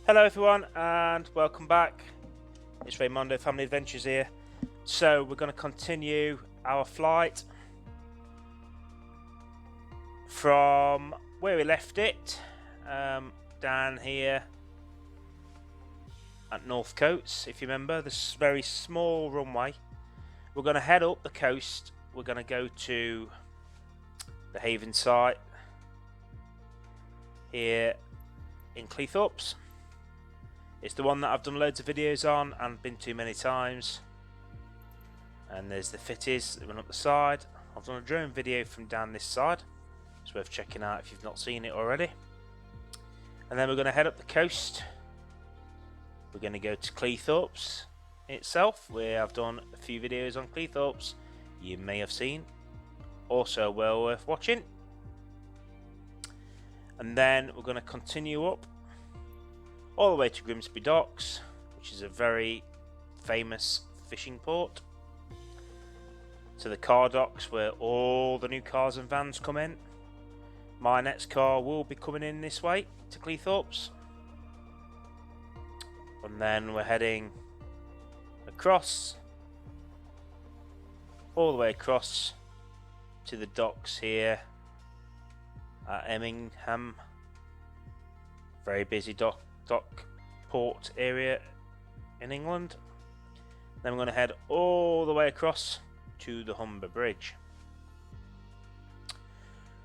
Hello everyone and welcome back. It's Raymondo Family Adventures here. So we're going to continue our flight from where we left it, down here at North Coates. If you remember, this very small runway. We're going to head up the coast. We're going to go to the Haven site here in Cleethorpes. It's the one that I've done loads of videos on and been to many times. And there's the fitties that run up the side. I've done a drone video from down this side. It's worth checking out if you've not seen it already. And then we're going to head up the coast. We're going to go to Cleethorpes itself, where I've done a few videos on Cleethorpes you may have seen. Also well worth watching. And then we're going to continue up all the way to Grimsby Docks, which is a very famous fishing port, to the car docks where all the new cars and vans come in. My next car will be coming in this way to Cleethorpes, and then we're heading across, all the way across to the docks here at Emmingham. Very busy dock port area in England. Then we're going to head all the way across to the Humber Bridge.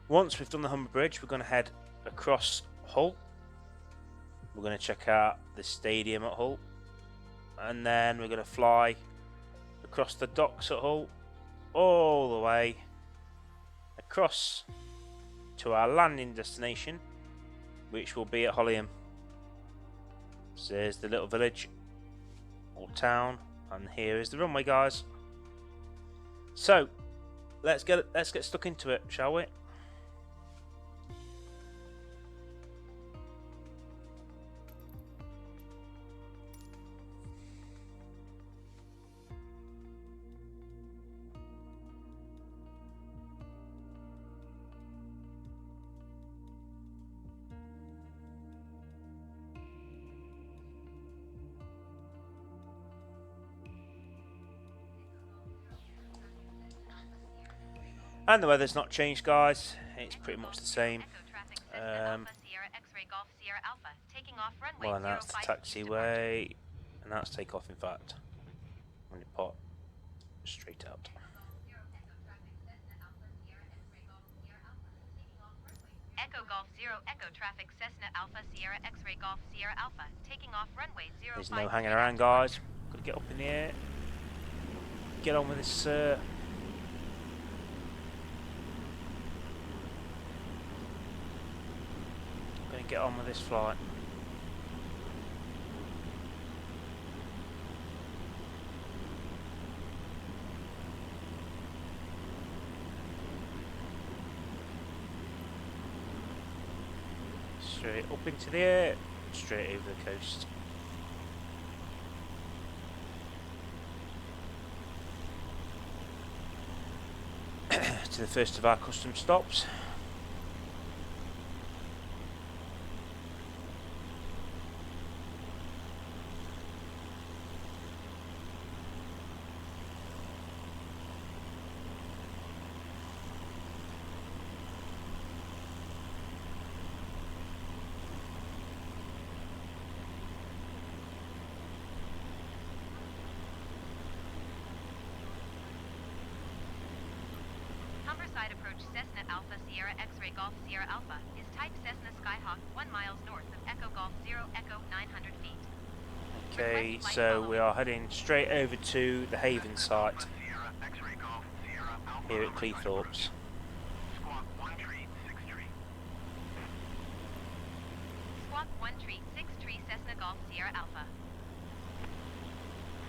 Once we've done the Humber Bridge, we're going to head across Hull. We're going to check out the stadium at Hull, and then we're going to fly across the docks at Hull all the way across to our landing destination, which will be at Hollym. So there's the little village or town, and here is the runway, guys. So let's get stuck into it, shall we? And the weather's not changed, guys. It's pretty much the same. Well, and that's the taxiway, and that's takeoff. In fact, when you put straight out. Echo Golf Zero Echo traffic Cessna Alpha Sierra X-Ray Golf Sierra Alpha taking off runway 05. There's no hanging around, guys. Got to get up in the air. Get on with this. Get on with this flight. Straight up into the air, straight over the coast. To the first of our custom stops. Side approach Cessna Alpha Sierra X-Ray Golf Sierra Alpha is type Cessna Skyhawk 1 miles north of Echo Golf Zero Echo 900 feet. Okay, so we are heading straight over to the Haven site here at Cleethorpes. Squawk 1 tree 6 tree Cessna Golf Sierra Alpha.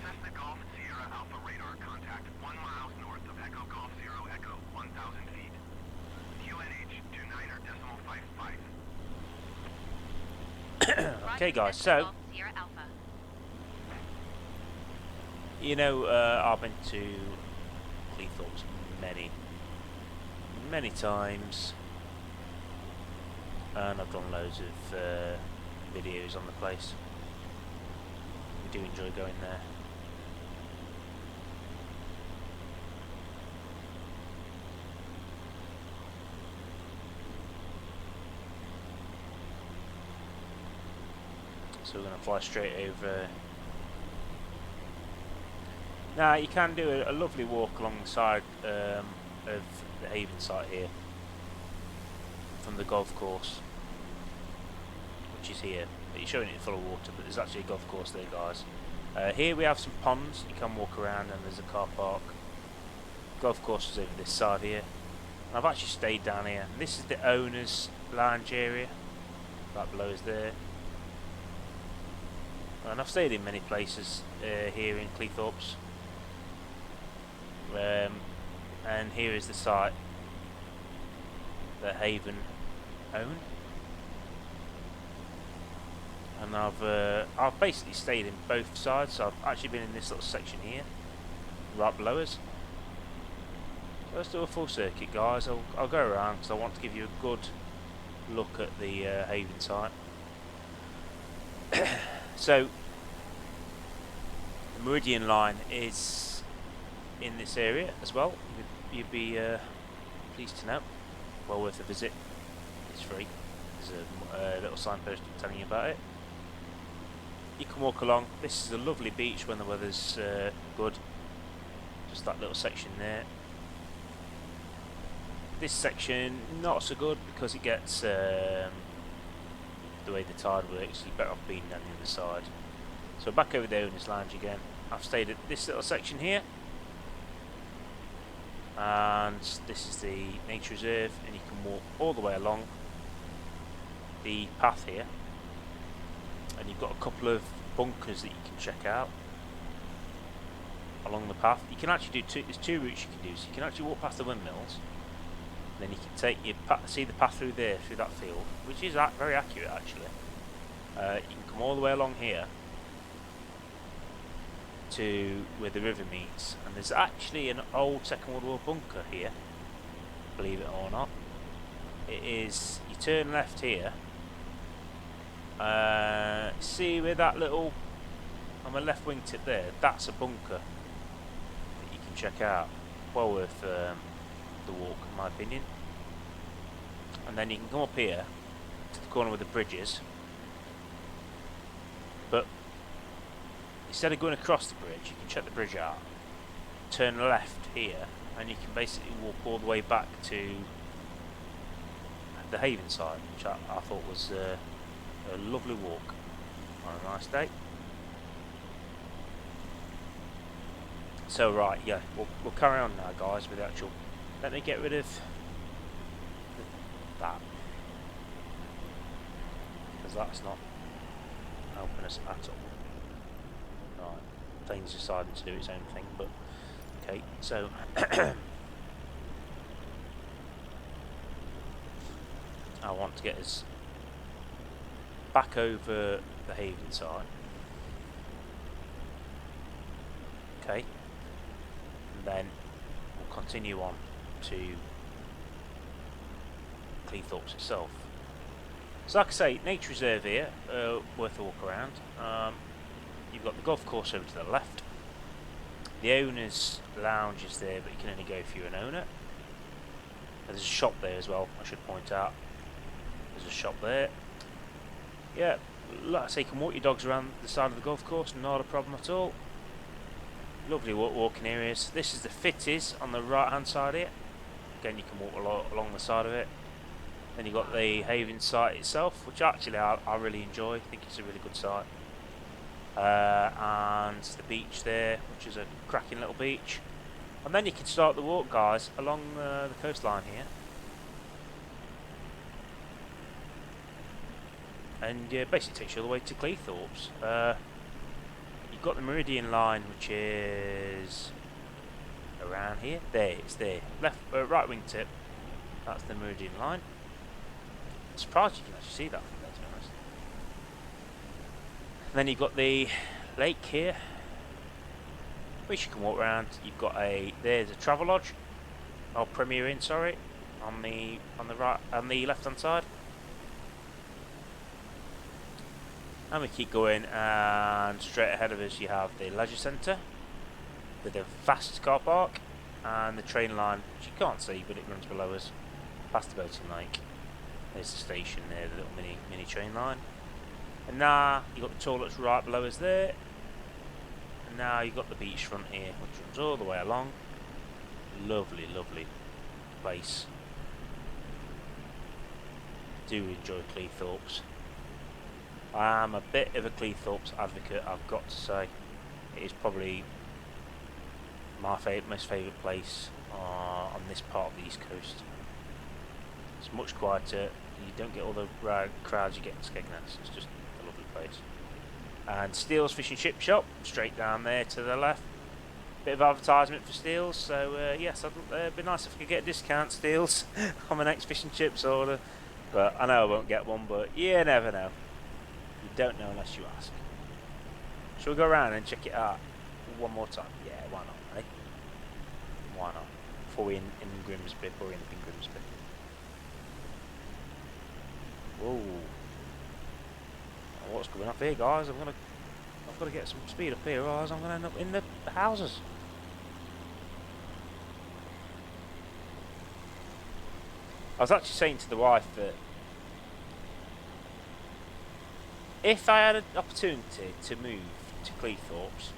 Cessna Golf Sierra Alpha radar contact 1 mile north of Echo Golf Zero Echo 1,000 feet. QNH 29.55. Okay, guys, so you know, I've been to Cleethorpes many times, and I've done loads of videos on the place. We do enjoy going there. So we're going to fly straight over. Now you can do a lovely walk along the side of the haven site here from the golf course, which is here. You're showing it full of water, but there's actually a golf course there, guys. Here we have some ponds you can walk around, and there's a car park. Golf course is over this side here. And I've actually stayed down here. And this is the owner's lounge area. That below is there. And I've stayed in many places here in Cleethorpes. And here is the site that Haven own. And I've basically stayed in both sides. So I've actually been in this little section here, right below us. So let's do a full circuit, guys. I'll go around because I want to give you a good look at the Haven site. So the Meridian line is in this area as well. You'd be pleased to know. Well worth a visit. It's free. There's a little signpost telling you about it. You can walk along. This is a lovely beach when the weather's good. Just that little section there. This section not so good because it gets the way the tide works. You're better off being down the other side. So back over there in this lounge again. I've stayed at this little section here, and this is the nature reserve, and you can walk all the way along the path here, and you've got a couple of bunkers that you can check out along the path. You can actually do there's two routes you can do. So you can actually walk past the windmills, and then you can take your see the path through there, through that field, which is very accurate actually. You can come all the way along here to where the river meets, and there's actually an old Second World War bunker here, believe it or not. It is, you turn left here, see where that little, on the left wing tip there, that's a bunker that you can check out. Well worth the walk in my opinion. And then you can come up here to the corner where the bridge is, but instead of going across the bridge, you can check the bridge out, turn left here, and you can basically walk all the way back to the Haven side, which I thought was a lovely walk on a nice day. So right, yeah, we'll carry on now, guys, with the actual. Let me get rid of that, because that's not helping us at all. Things deciding to do its own thing, but okay, so I want to get us back over the Haven side. Okay, and then we'll continue on to Cleethorpes itself. So like I say, nature reserve here, worth a walk around. You've got the golf course over to the left. The owner's lounge is there, but you can only go if you're an owner. There's a shop there as well, I should point out. There's a shop there. Yeah, like I say, you can walk your dogs around the side of the golf course, not a problem at all. Lovely walking areas. This is the Fitties on the right hand side here. Again, you can walk along the side of it. Then you've got the Haven site itself, which actually I really enjoy. I think it's a really good site. And the beach there, which is a cracking little beach. And then you can start the walk, guys, along the coastline here. And basically takes you all the way to Cleethorpes. You've got the Meridian line, which is around here. There, it's there. Left, right wing tip. That's the Meridian line. I'm surprised you can actually see that from there, to be honest. And then you've got the lake here, which you can walk around. You've got there's a travel lodge, or Premier Inn, sorry, on the right, on the left hand side. And we keep going, and straight ahead of us you have the leisure centre with the fast car park and the train line, which you can't see but it runs below us past the boating lake. There's the station there, the little mini train line. And now you've got the toilets right below us there. And now you've got the beachfront here, which runs all the way along. Lovely, lovely place. Do enjoy Cleethorpes. I am a bit of a Cleethorpes advocate, I've got to say. It is probably my most favourite place on this part of the East Coast. It's much quieter. You don't get all the crowds you get in Skegness. It's just a lovely place. And Steele's Fish and Chip Shop, straight down there to the left. Bit of advertisement for Steele's, so yes, it'd be nice if I could get a discount, Steele's, on my next fish and chips order. But I know I won't get one, but you never know. You don't know unless you ask. Shall we go around and check it out one more time? Yeah, why not, eh? Why not? Before we're in Grimsby, before we end up in Grimsby. Whoa. What's going up here, guys? I've got to get some speed up here, or else I'm going to end up in the houses. I was actually saying to the wife that if I had an opportunity to move to Cleethorpes,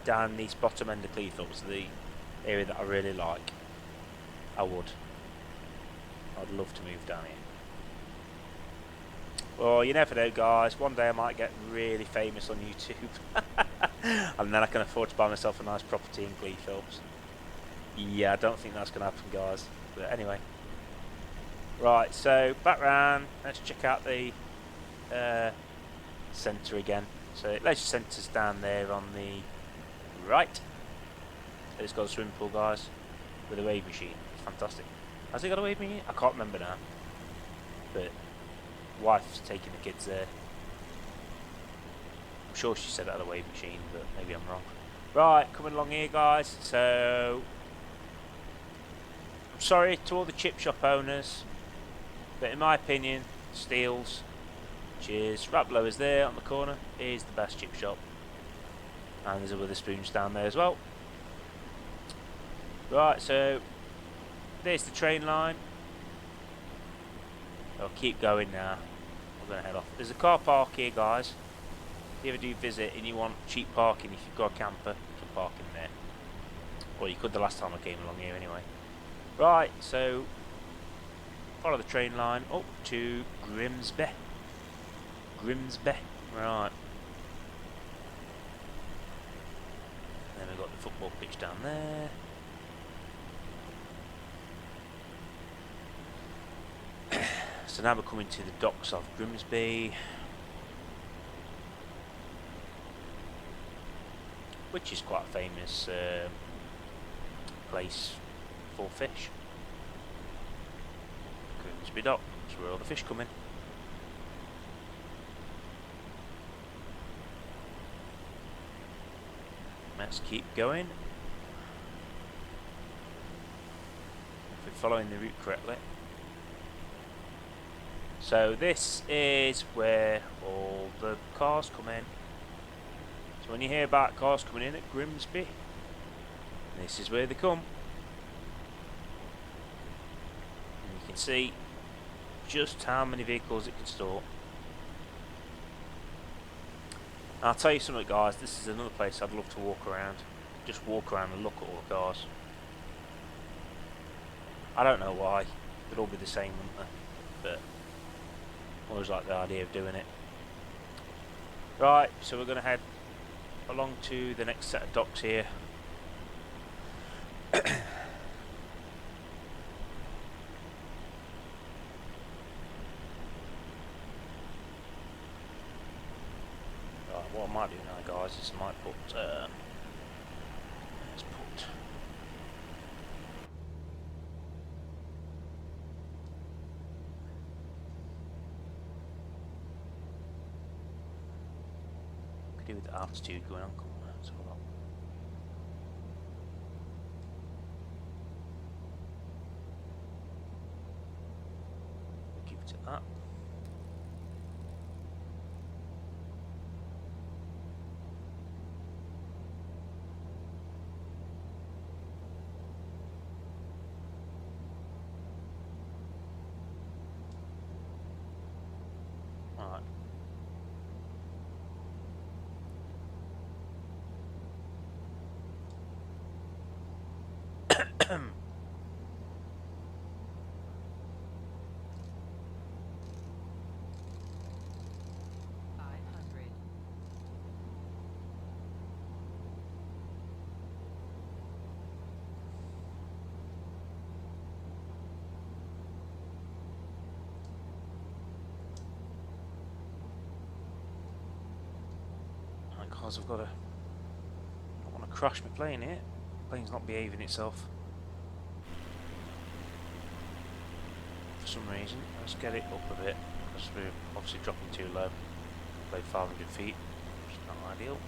down this bottom end of Cleethorpes, the area that I really like, I would. I'd love to move down here. Well, you never know, guys. One day I might get really famous on YouTube. And then I can afford to buy myself a nice property in Cleethorpes. Yeah, I don't think that's going to happen, guys. But anyway. Right, so back round. Let's check out the centre again. So leisure centre's down there on the right. It's got a swimming pool, guys, with a wave machine. It's fantastic. Has it got a wave machine? I can't remember now. But wife's taking the kids there. I'm sure she said it had a wave machine, but maybe I'm wrong. Right, coming along here, guys. So I'm sorry to all the chip shop owners, but in my opinion, Steele's, which is right below us there on the corner, is the best chip shop. And there's a Witherspoons down there as well. Right, so there's the train line. I'll keep going now. I'm going to head off. There's a car park here, guys. If you ever do visit and you want cheap parking, if you've got a camper, you can park in there. Well, you could the last time I came along here anyway. Right, so follow the train line up to Grimsby. Grimsby. Right. Then we've got the football pitch down there. So now we're coming to the docks of Grimsby, which is quite a famous place for fish. Grimsby Docks, where all the fish come in. Let's keep going. If we're following the route correctly. So this is where all the cars come in. So when you hear about cars coming in at Grimsby, this is where they come. And you can see just how many vehicles it can store. And I'll tell you something, guys, this is another place I'd love to walk around. Just walk around and look at all the cars. I don't know why. They'd all be the same, wouldn't they? But I always like the idea of doing it. Right, so we're going to head along to the next set of docks here. Right, what I might do now, guys, is I might put let's put could do with the altitude going on. Let's have a look. Keep it at that. Guys, I've got to. I don't want to crash my plane here. Plane's not behaving itself for some reason. Let's get it up a bit because we're obviously dropping too low. Played 500 feet, which is not ideal.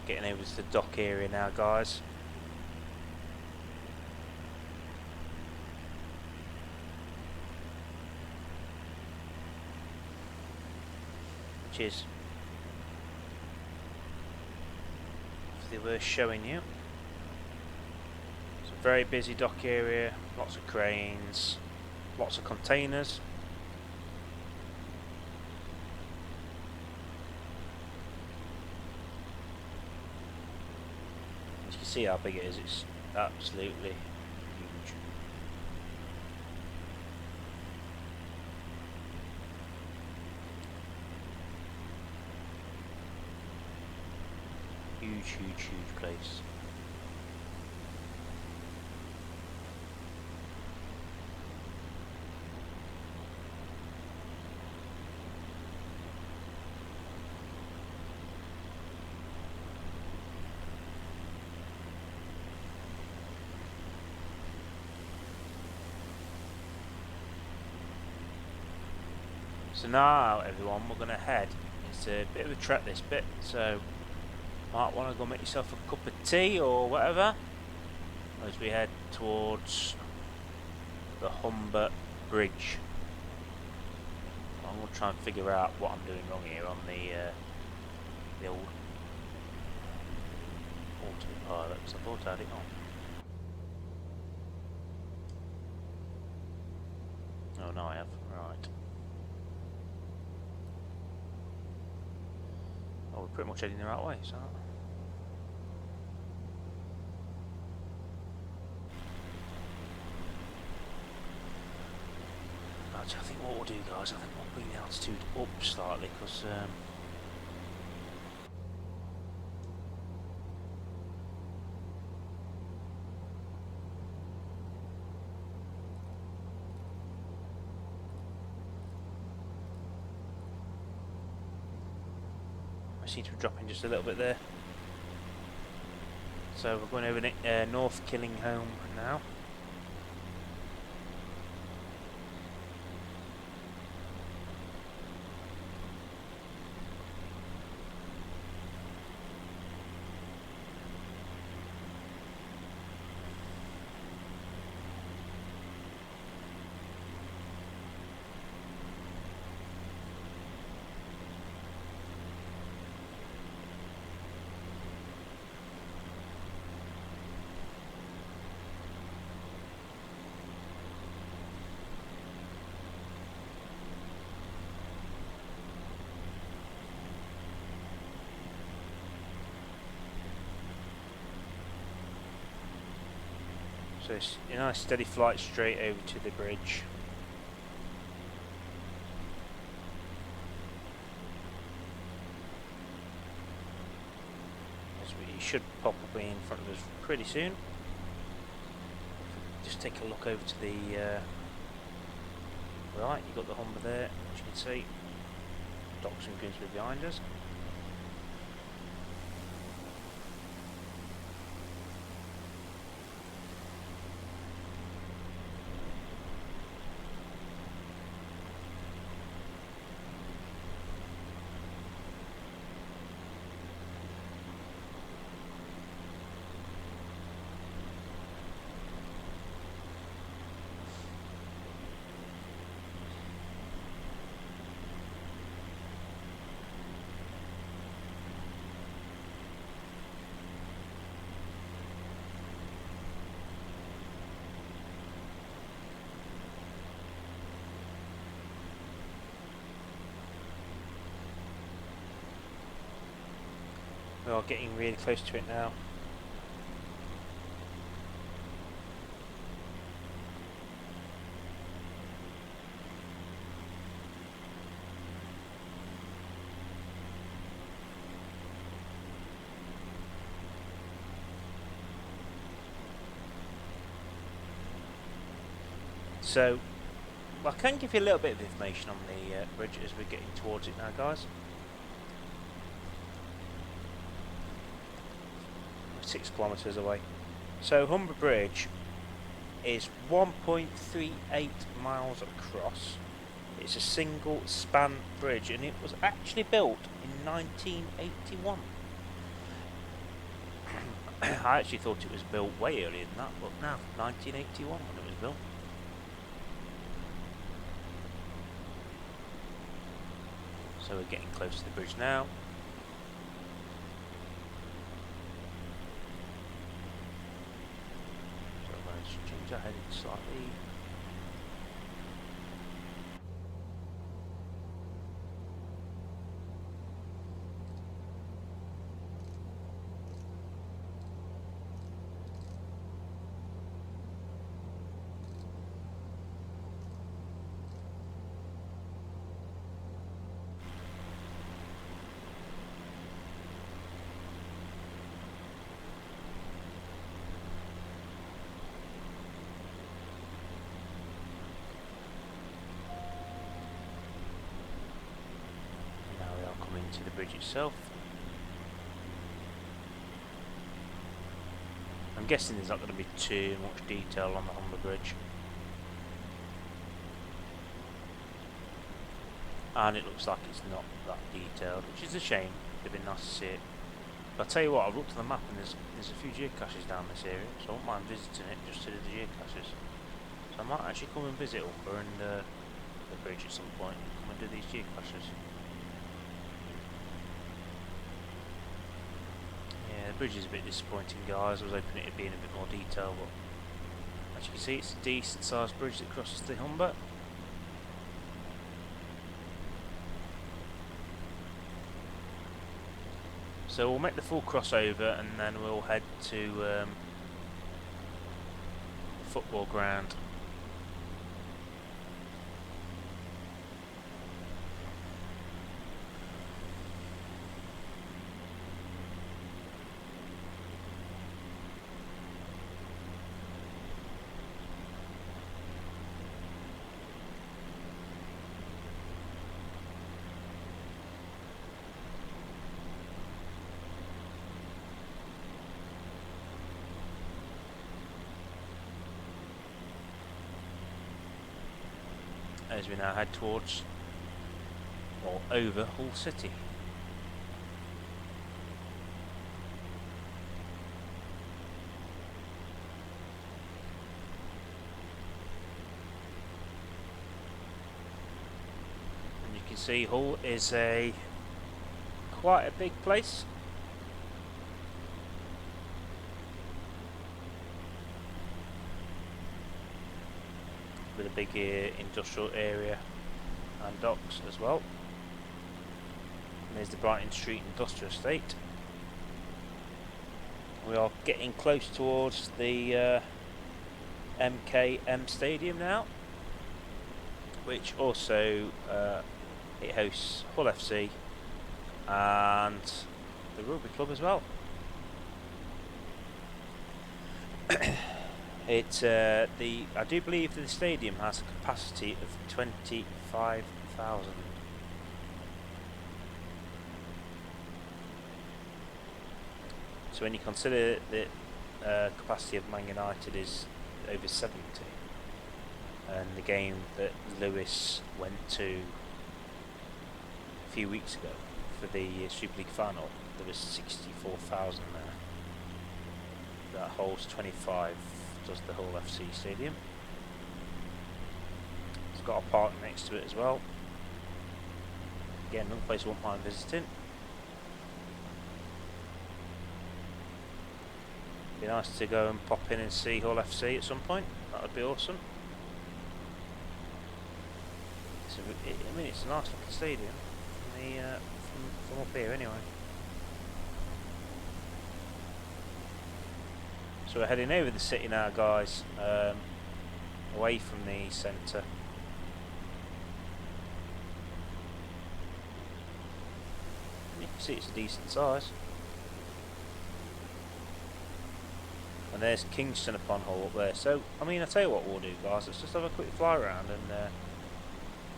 Getting over to the dock area now, guys. Which is worth showing you. It's a very busy dock area, lots of cranes, lots of containers. As you can see how big it is, it's absolutely huge. Huge place. So now, everyone, we're going to head. It's a bit of a trek, this bit, so might want to go make yourself a cup of tea or whatever as we head towards the Humber Bridge. I'm going to try and figure out what I'm doing wrong here on the old autopilot, because I thought I had it on. Oh no, I have. Right. Oh, we're pretty much heading the right way, so. Actually, I think what we'll do, guys, I think we'll bring the altitude up slightly, because I seem to be dropping just a little bit there. So we're going over North Killingholme now. So it's a nice steady flight straight over to the bridge. As we should pop up in front of us pretty soon. Just take a look over to the right, you've got the Humber there, as you can see. Docks and Grimsby behind us. We are getting really close to it now. So, I can give you a little bit of information on the bridge as we're getting towards it now, guys. We're 6 kilometres away. So, Humber Bridge is 1.38 miles across. It's a single span bridge, and it was actually built in 1981. I actually thought it was built way earlier than that, but no, 1981 when it was built. So we're getting close to the bridge now. So I'm going to change our heading slightly. To the bridge itself. I'm guessing there's not going to be too much detail on the Humber Bridge, and it looks like it's not that detailed, which is a shame. It'd be nice to see it. But I'll tell you what, I've looked at the map and there's a few geocaches down this area, so I won't mind visiting it just to do the geocaches. So I might actually come and visit Humber and the bridge at some point and come and do these geocaches. The bridge is a bit disappointing, guys. I was hoping it would be in a bit more detail, but as you can see, it's a decent sized bridge that crosses the Humber. So we'll make the full crossover and then we'll head to the football ground. As we now head towards or over Hull City. And you can see Hull is quite a big place. With a big industrial area and docks as well. And there's the Brighton Street Industrial Estate. We are getting close towards the MKM Stadium now, which also it hosts Hull FC and the rugby club as well. I do believe the stadium has a capacity of 25,000. So when you consider the capacity of Man United is over 70, and the game that Lewis went to a few weeks ago for the Super League final, there was 64,000 there. That holds 25. Does the Hull FC Stadium. It's got a park next to it as well. Again, another place I won't mind visiting. Be nice to go and pop in and see Hull FC at some point. That would be awesome. I mean, it's a nice looking stadium from up here anyway. So we're heading over the city now, guys, away from the centre. You can see it's a decent size. And there's Kingston upon Hull up there. So, I mean, I tell you what we'll do, guys. Let's just have a quick fly around and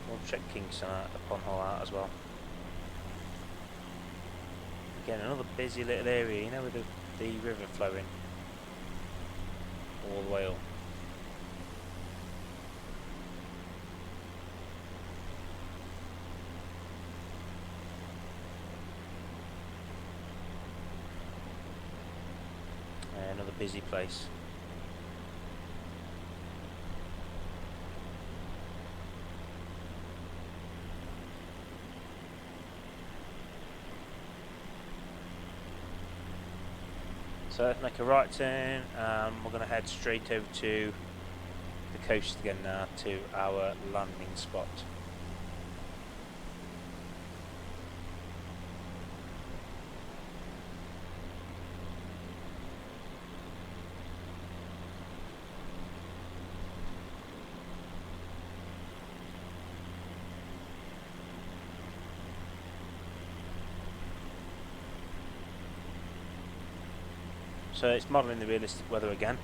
we'll check Kingston upon Hull out as well. Again, another busy little area, you know, with the river flowing all the way up. Another busy place. So let's make a right turn and we're going to head straight over to the coast again now, to our landing spot. So it's modelling the realistic weather again,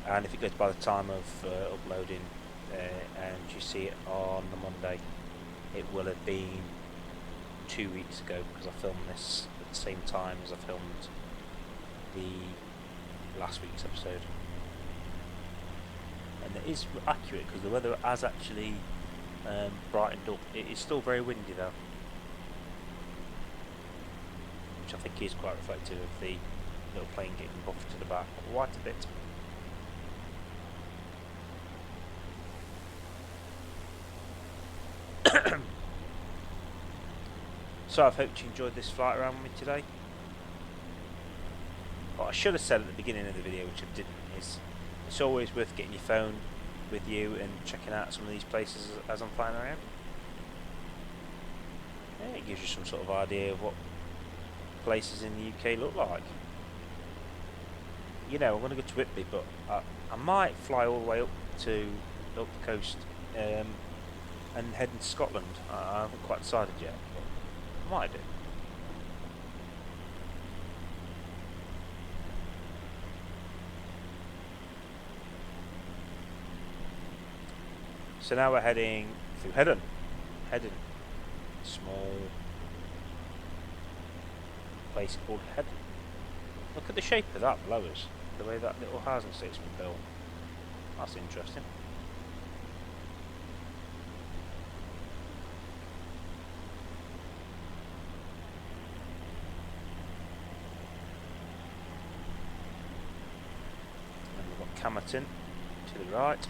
and if it goes by the time of uploading and you see it on the Monday, it will have been 2 weeks ago, because I filmed this at the same time as I filmed the last week's episode. And it is accurate because the weather has actually brightened up. It is still very windy though, which I think is quite reflective of the little plane getting buffed to the back quite a bit. So I've hoped you enjoyed this flight around with me today. What I should have said at the beginning of the video, which I didn't, is it's always worth getting your phone with you and checking out some of these places as I'm flying around. Yeah, it gives you some sort of idea of what places in the UK look like. You know, I'm going to go to Whitby, but I might fly all the way up the coast and head into Scotland. I haven't quite decided yet, but I might do. So now we're heading through Headon. Small place called Headon. Look at the shape of that below us, the way that little housing estate's been built. That's interesting. And we've got Camerton to the right.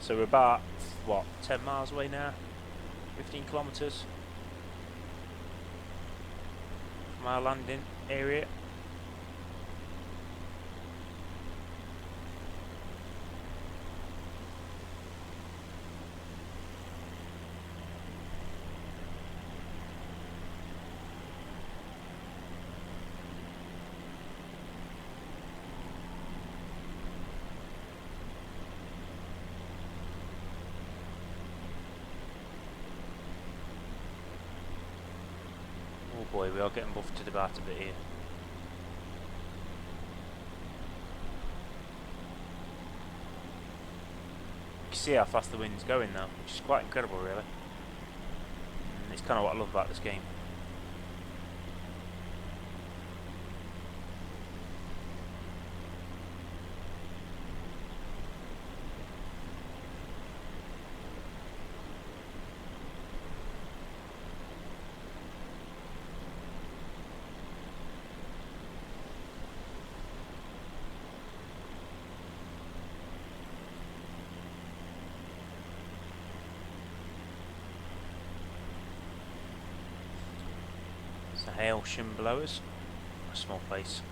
So we're about, what, 10 miles away now? 15 kilometres from our landing area. Oh boy, we are getting buffeted about a bit here. You can see how fast the wind's going now, which is quite incredible really. And it's kind of what I love about this game. The Hailsham below us, a small place.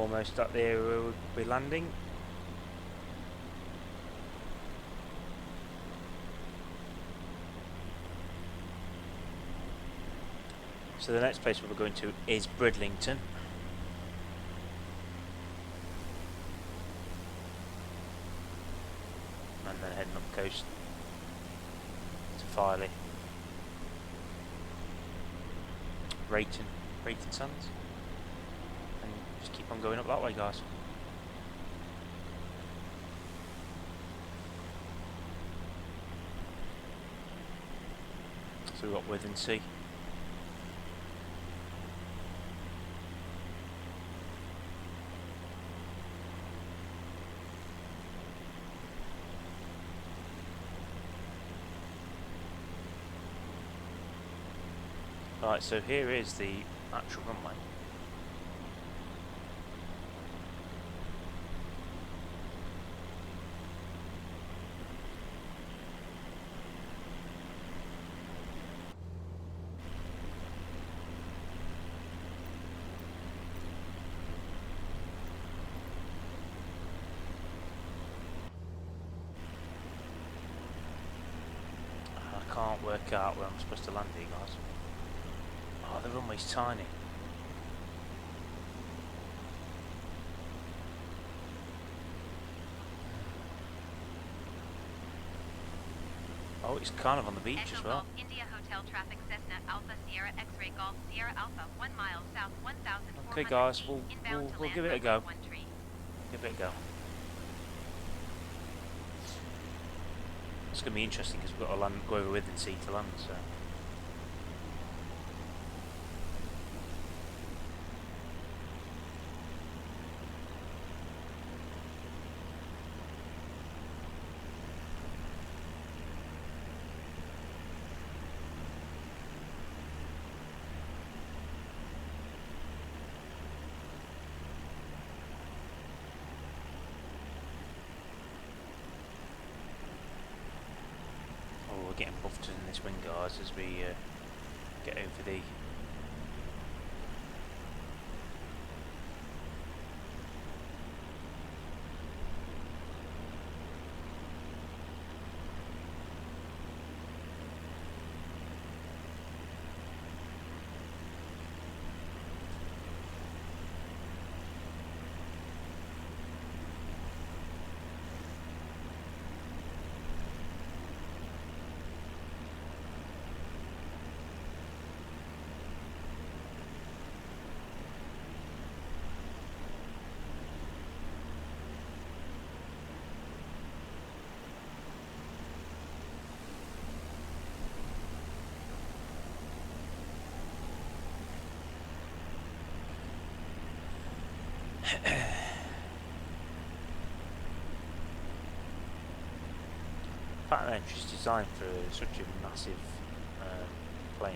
almost at the area where we'll be landing. So the next place we're going to is Bridlington. And then heading up the coast to Filey. Rayton Sands. And just keep on going up that way, guys. So we've got Withensea. Right, so here is the actual runway. I can't work out where I'm supposed to land here, guys. Oh, the runway's tiny. Oh, it's kind of on the beach Echo as well. Golf India Hotel traffic Cessna Alpha Sierra X-ray Golf Sierra Alpha 1 mile south 1,400 Okay, guys, feet, we'll inbound to land give it a runway go. 13. Give it a go. It's going to be interesting because we've got to land, go over Withensea to land, so. We're getting buffed in this wind, guys, as we get over the Pattern entry is designed for such a massive plane.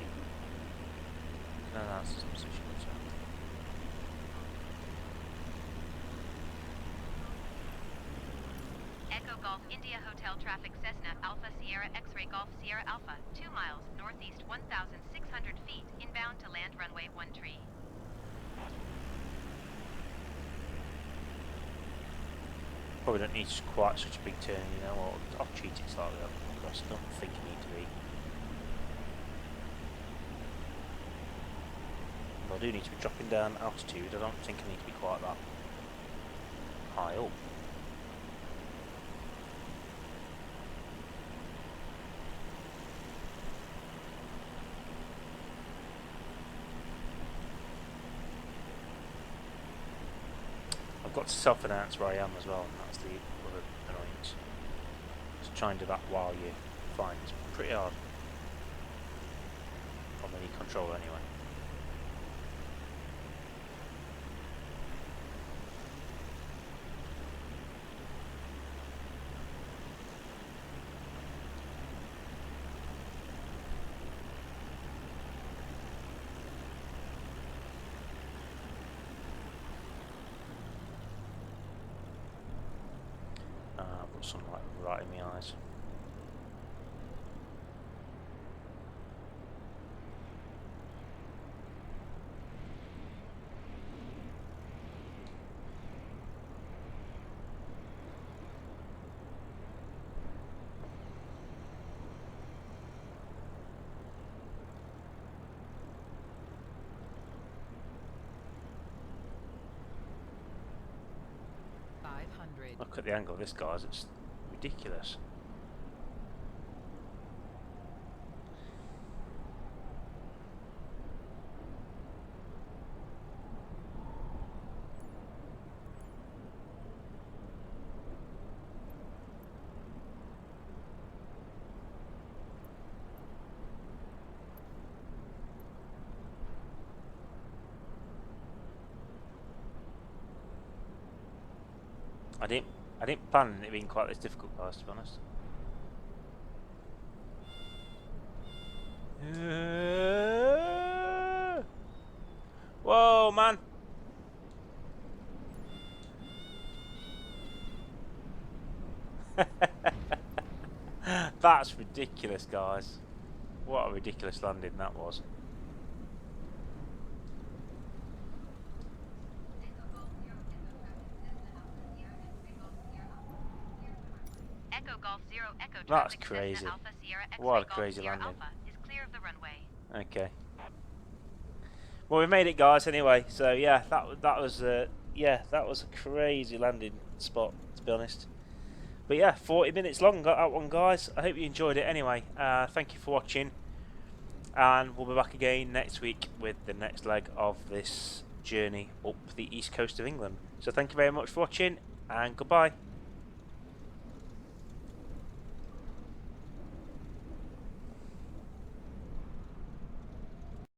No, that's the position. So. Echo Golf India Hotel traffic Cessna Alpha Sierra X-ray Golf Sierra Alpha 2 miles northeast 1,600 feet, inbound to land runway 13. Probably don't need quite such a big turn, you know, or I'll cheat it slightly up across. I don't think you need to be. But I do need to be dropping down altitude. I don't think I need to be quite that high up. I've got to self-announce where I am as well, and that's the other annoyance. So try and do that while you're flying. It's pretty hard. On any control anyway. Got sunlight right in my eyes. Look at the angle of this, guys. It's ridiculous. I didn't plan it being quite this difficult, guys, to be honest. Whoa, man! That's ridiculous, guys. What a ridiculous landing that was. Echo Golf Zero Echo That's traffic crazy. Cessna Alpha Sierra X-ray What a Golf crazy Sierra landing. Alpha is clear of the runway. Okay. Well, we made it, guys. Anyway, so yeah, that was that was a crazy landing spot, to be honest. But yeah, 40 minutes long got that one, guys. I hope you enjoyed it. Anyway, thank you for watching, and we'll be back again next week with the next leg of this journey up the east coast of England. So thank you very much for watching, and goodbye.